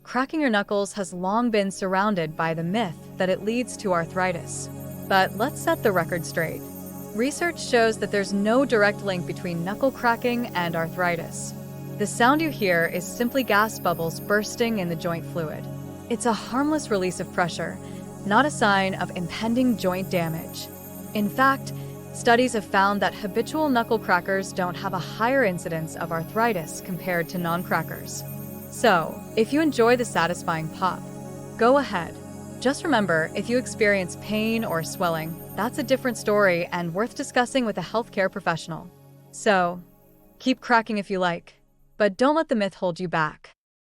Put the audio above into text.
cracking your knuckles has long been surrounded by the myth that it leads to arthritis. But let's set the record straight. Research shows that there's no direct link between knuckle cracking and arthritis. The sound you hear is simply gas bubbles bursting in the joint fluid. It's a harmless release of pressure, not a sign of impending joint damage. In fact, studies have found that habitual knuckle crackers don't have a higher incidence of arthritis compared to non-crackers. So, if you enjoy the satisfying pop, go ahead. Just remember, if you experience pain or swelling, that's a different story and worth discussing with a healthcare professional. So, keep cracking if you like, but don't let the myth hold you back.